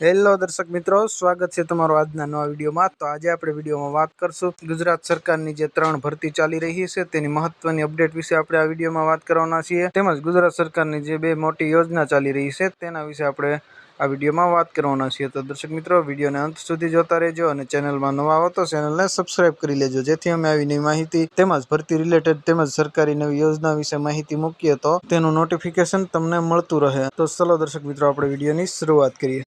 Hello દર્શક મિત્રો, સ્વાगત છે તમારો આજના નવા વિડીયોમાં। તો આજે આપણે વિડીયોમાં વાત કરશું ગુજરાત સરકારની જે 3 ભરતી ચાલી રહી છે તેની મહત્વની અપડેટ વિશે આપણે આ વિડીયોમાં વાત કરવાના છીએ। તેમજ ગુજરાત સરકારની જે 2 મોટી યોજના ચાલી રહી છે તેના વિશે આપણે આ વિડીયોમાં વાત કરવાના છીએ। તો દર્શક મિત્રો, વિડીયોને અંત સુધી જોતા રહેજો અને ચેનલમાં નવા આવો તો ચેનલને સબસ્ક્રાઇબ કરી લેજો, જેથી અમે આવી નવી માહિતી તેમજ ભરતી રિલેટેડ તેમજ સરકારી નવી યોજના વિશે માહિતી મૂકીએ તો તેનું નોટિફિકેશન તમને મળતું રહે। તો ચલો દર્શક મિત્રો, આપણે વિડીયોની શરૂઆત કરીએ।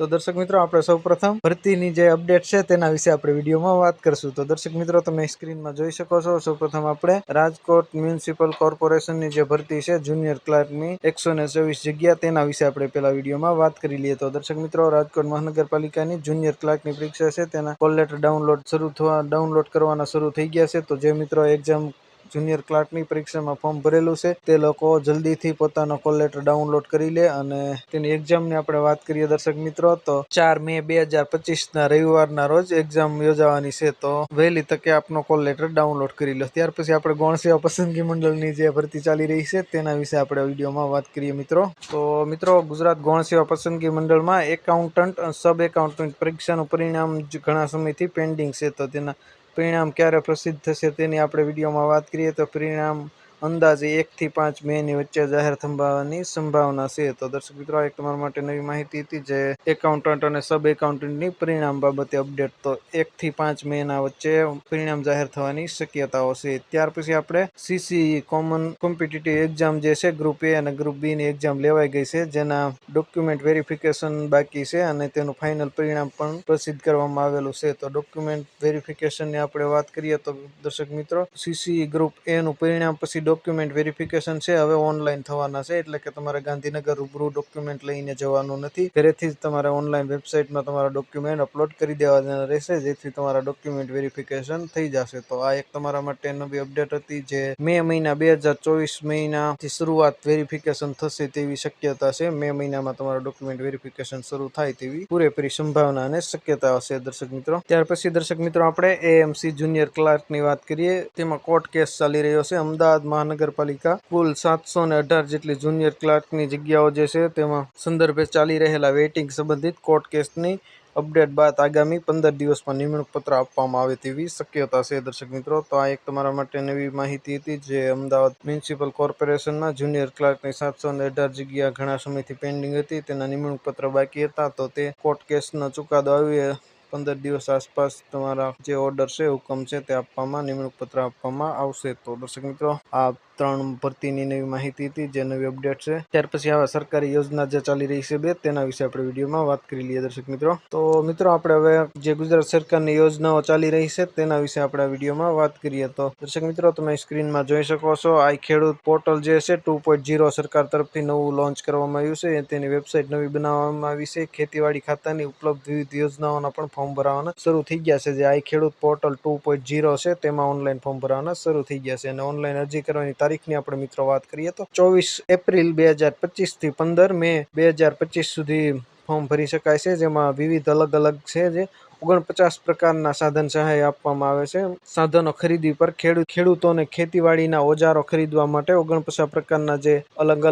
તો દર્શક મિત્રો, આપણે સૌપ્રથમ ભરતીની જે અપડેટ છે તેના વિશે આપણે વિડીયોમાં વાત કરશું। તો દર્શક મિત્રો, તમે સ્ક્રીનમાં જોઈ શકો છો। સૌપ્રથમ આપણે રાજકોટ મ્યુનિસિપલ કોર્પોરેશનની જે ભરતી છે જુનિયર ક્લાર્કની 124 જગ્યા, તેના વિશે આપણે પેલા વિડીયોમાં વાત કરી લઈએ। તો દર્શક મિત્રો, રાજકોટ મહાનગરપાલિકાની જુનિયર ક્લાર્કની પરીક્ષા છે તેના કોલ લેટર ડાઉનલોડ કરવાના શરૂ થઈ ગયા છે। તો જે મિત્રો એક્ઝામ જુનિયર ક્લાર્કની પરીક્ષામાં ફોર્મ ભરેલું છે તે લોકો જલ્દીથી પોતાનો કોલ લેટર ડાઉનલોડ કરી લે। અને તેની એક્ઝામની આપણે વાત કરીએ દર્શક મિત્રો, તો 4 મે 2025 રવિવારના રોજ એક્ઝામ યોજાવાની છે। તો વહેલી તકે આપનો કોલ લેટર ડાઉનલોડ કરી લો। ત્યાર પછી આપણે ગૌણ સેવા પસંદગી મંડળની જે ભરતી ચાલી રહી છે તેના વિશે આપણે વિડીયોમાં વાત કરીએ મિત્રો। તો મિત્રો, ગુજરાત ગૌણ સેવા પસંદગી મંડળમાં એકાઉન્ટન્ટ સબ એકાઉન્ટન્ટ પરીક્ષાનું પરિણામ ઘણા સમયથી પેન્ડિંગ છે। તો તેના પરિણામ ક્યારે પ્રસિદ્ધ થશે તેની આપણે વિડીયોમાં વાત કરીએ તો પરિણામ અંદાજે 1 થી 5 મેની વચ્ચે જાહેર થવાની સંભાવના છે। તો દર્શક મિત્રો, એક તમારા માટે નવી માહિતી હતી જે એકાઉન્ટન્ટ અને સબ એકાઉન્ટન્ટની પરિણામ બાબતે અપડેટ। તો 1 થી 5 મેના વચ્ચે પરિણામ જાહેર થવાની શક્યતાઓ છે। ત્યાર પછી આપણે સીસી કોમન કોમ્પિટિટિવ એક્ઝામ જે છે ગ્રુપ એ અને ગ્રુપ બી ની એક્ઝામ લેવાઈ ગઈ છે, જેના ડોક્યુમેન્ટ વેરિફિકેશન બાકી છે અને તેનું ફાઇનલ પરિણામ પણ પ્રસિદ્ધ કરવામાં આવેલું છે। તો ડોક્યુમેન્ટ વેરિફિકેશનની આપણે વાત કરીએ તો દર્શક મિત્રો, સીસી ગ્રુપ એ નું પરિણામ પછી ડોક્યુમેન્ટ વેરિફિકેશન છે હવે ઓનલાઈન થવાના છે, એટલે કે તમારે ગાંધીનગર રૂબરૂ ડોક્યુમેન્ટ લઈને જવાનું નથી। ઘરેથી જ તમારે ઓનલાઈન વેબસાઇટમાં તમારા ડોક્યુમેન્ટ અપલોડ કરી દેવાના રહેશે, જેથી તમારા ડોક્યુમેન્ટ વેરિફિકેશન થઈ જશે। તો આ એક તમારા માટે નવી અપડેટ હતી જે મે મહિના 2024 મહિનાથી શરૂઆત વેરિફિકેશન થશે તેવી શક્યતા છે। મે મહિનામાં તમારા ડોક્યુમેન્ટ વેરિફિકેશન શરૂ થાય તેવી પૂરેપૂરી સંભાવના અને શક્યતાઓ છે દર્શક મિત્રો। ત્યાર પછી દર્શક મિત્રો, આપણે એએમસી જુનિયર ક્લાર્કની વાત કરીએ। તેમાં કોર્ટ કેસ ચાલી રહ્યો છે। અમદાવાદ મહાનગરપાલિકા કુલ 718 જેટલી જુનિયર ક્લાર્કની જગ્યાઓ જે છે તેમાં સંદર્ભે ચાલી રહેલા વેઇટિંગ સંબંધિત કોર્ટ કેસની અપડેટ બાદ આગામી 15 દિવસમાં નિમણૂક પત્ર આપવામાં આવે તેવી શક્યતા છે દર્શક મિત્રો। તો આ એક તમારા માટે નવી માહિતી હતી જે અમદાવાદ મ્યુનિસિપલ કોર્પોરેશનમાં જુનિયર ક્લાર્કની 718 જગ્યા ઘણા સમયથી પેન્ડિંગ હતી, તેના નિમણૂક પત્ર બાકી હતા। તો તે કોર્ટ કેસનો ચુકાદો આવ્યો 15 દિવસ આસપાસ તમારા જે ઓર્ડર છે, હુકમ છે તે આપવામાં, નિમણૂક પત્ર આપવામાં આવશે। તો દર્શક મિત્રો, આ 3 ભરતીની નવી માહિતી હતી જે નવી અપડેટ છે। ત્યાર પછી આવા સરકારી યોજના જે ચાલી રહી છે 2, તેના વિશે આપણે વિડીયોમાં વાત કરી લઈએ દર્શક મિત્રો। તો મિત્રો, આપણે હવે જે ગુજરાત સરકારની યોજનાઓ ચાલી રહી છે તેના વિશે આપણે આ વિડીયોમાં વાત કરીએ। તો દર્શક મિત્રો, તમે સ્ક્રીનમાં જોઈ શકો છો આઈ ખેડૂત પોર્ટલ જે છે 2.0 સરકાર તરફથી નવું લોન્ચ કરવામાં આવ્યું છે। તેની વેબસાઇટ નવી બનાવવામાં આવી છે। ખેતીવાડી ખાતાની ઉપલબ્ધ વિવિધ યોજનાઓના પણ ફોર્મ ભરવાના શરૂ થઈ ગયા છે। જે આઈ ખેડૂત પોર્ટલ 2.0 છે તેમાં ઓનલાઈન ફોર્મ ભરવાના શરૂ થઈ ગયા છે અને ઓનલાઈન અરજી કરવાની તારીખની આપણે મિત્રો વાત કરીએ તો 24 એપ્રિલ 2025 થી 15 મે 2025 સુધી ફોર્મ ભરી શકાય છે। જેમાં વિવિધ અલગ છે જે 49 પ્રકારના સાધન સહાય આપવામાં આવે છે। સાધનો ખરીદી પર ખેડૂતોને ખેતીવાડીના ઓજારો ખરીદવા માટે 49 પ્રકારના જે અલગ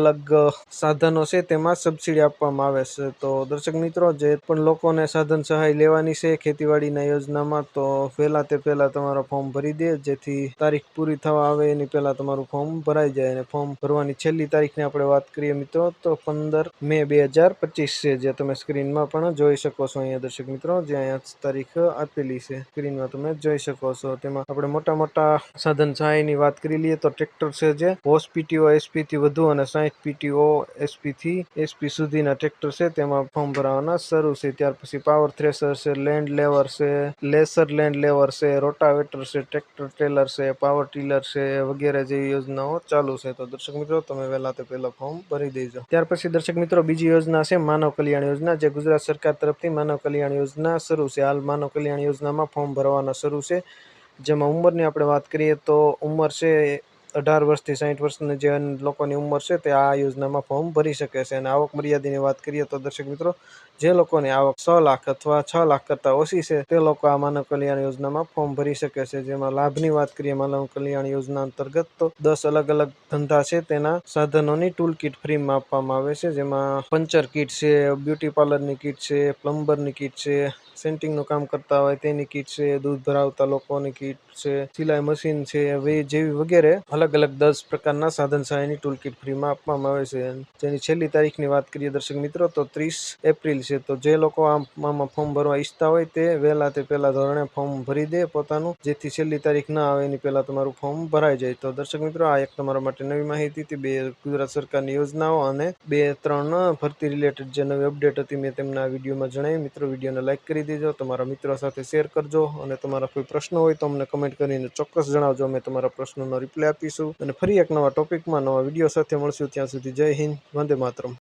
સાધનો છે તેમાં સબસિડી આપવામાં આવે છે। તો દર્શક મિત્રો, જે પણ લોકોને સાધન સહાય લેવાની છે ખેતીવાડીના યોજનામાં, તો પહેલા તમારા ફોર્મ ભરી દે, જેથી તારીખ પૂરી થવા આવે એની પહેલા તમારું ફોર્મ ભરાઈ જાય। અને ફોર્મ ભરવાની છેલ્લી તારીખની આપણે વાત કરીએ મિત્રો તો 15 મે 2025 છે, જે તમે સ્ક્રીનમાં પણ જોઈ શકો છો અહીંયા દર્શક મિત્રો, જે અહીંયા તારીખ આપેલી છે સ્ક્રીનમાં તમે જોઈ શકો છો। તેમાં આપણે મોટા સાધન સહાયની વાત કરી લઈએ તો ટ્રેક્ટર છે જે હોસ પીટીઓ એસપી થી વધુ અને 60 પીટીઓ એસપી થી એસપી સુધીના ટ્રેક્ટર છે તેમાં ફોર્મ ભરવાના શરૂ છે। ત્યાર પછી પાવર થ્રેશર છે, લેન્ડ લેવર છે, લેસર લેન્ડ લેવર છે, રોટાવેટર છે, ટ્રેક્ટર ટ્રેલર છે, પાવર ટીલર છે વગેરે જેવી યોજનાઓ ચાલુ છે। તો દર્શક મિત્રો, તમે પહેલા ફોર્મ ભરી દેજો। ત્યાર પછી દર્શક મિત્રો, બીજી યોજના છે માનવ કલ્યાણ યોજના, જે ગુજરાત સરકાર તરફથી માનવ કલ્યાણ યોજના શરૂ છે। હાલ માનવ કલ્યાણ યોજનામાં ફોર્મ ભરવાના શરૂ છે, જેમાં ઉંમરની આપણે વાત કરીએ તો ઉંમર છે 18 વર્ષથી 60 વર્ષની જે લોકોની ઉંમર છે તે આ યોજનામાં ફોર્મ ભરી શકે છે. અને આવક મર્યાદાની વાત કરીએ તો દર્શક મિત્રો, જે લોકોની આવક 6 લાખ અથવા 6 લાખ કરતાં ઓછી છે તે લોકો આ માનવ કલ્યાણ યોજનામાં ફોર્મ ભરી શકે છે. જેમાં લાભની વાત કરીએ માનવ કલ્યાણ યોજના અંતર્ગત તો 10 અલગ અલગ ધંધા છે તેના સાધનોની ટૂલ કિટ ફ્રીમાં આપવામાં આવે છે. જેમાં પંચર કિટ છે, બ્યુટી પાર્લરની કિટ છે, પ્લમ્બરની કિટ છે, સેન્ટિંગનું કામ કરતા હોય તેની કિટ છે, દૂધ ભરાવતા લોકોની કિટ છે, સિલાઈ મશીન છે, જેવી વગેરે અલગ અલગ 10 પ્રકારના સાધન સહાયની ટૂલ કિટ ફ્રીમાં આપવામાં આવે છે. જેની છેલ્લી તારીખની વાત કરીએ દર્શક મિત્રો તો 30 એપ્રિલ છે. તો જે લોકો આમાં ફોર્મ ભરવા ઈચ્છતા હોય તે વહેલા તે પહેલા ધોરણે ફોર્મ ભરી દે પોતાનું, જેથી છેલ્લી તારીખ ના આવે એની પહેલા તમારું ફોર્મ ભરાઈ જાય. તો દર્શક મિત્રો, આ એક તમારા માટે નવી માહિતી હતી. 2 ગુજરાત સરકારની યોજનાઓ અને 2-3 ભરતી રિલેટેડ જે નવી અપડેટ હતી મેં તેમના વિડીયોમાં જણાવી. મિત્રો, વિડીયોને લાઇક કરી દેજો, તમારા મિત્રો સાથે શેર કરજો અને તમારા કોઈ પ્રશ્નો હોય તો અમને કમેન્ટ કરીને ચોક્કસ જણાવજો. અમે તમારા પ્રશ્નોનો રિપ્લાય આપીશું અને ફરી એક નવા ટોપિકમાં નવા વિડીયો સાથે મળશું. ત્યાં સુધી જય હિન્દ, વંદે માતરમ.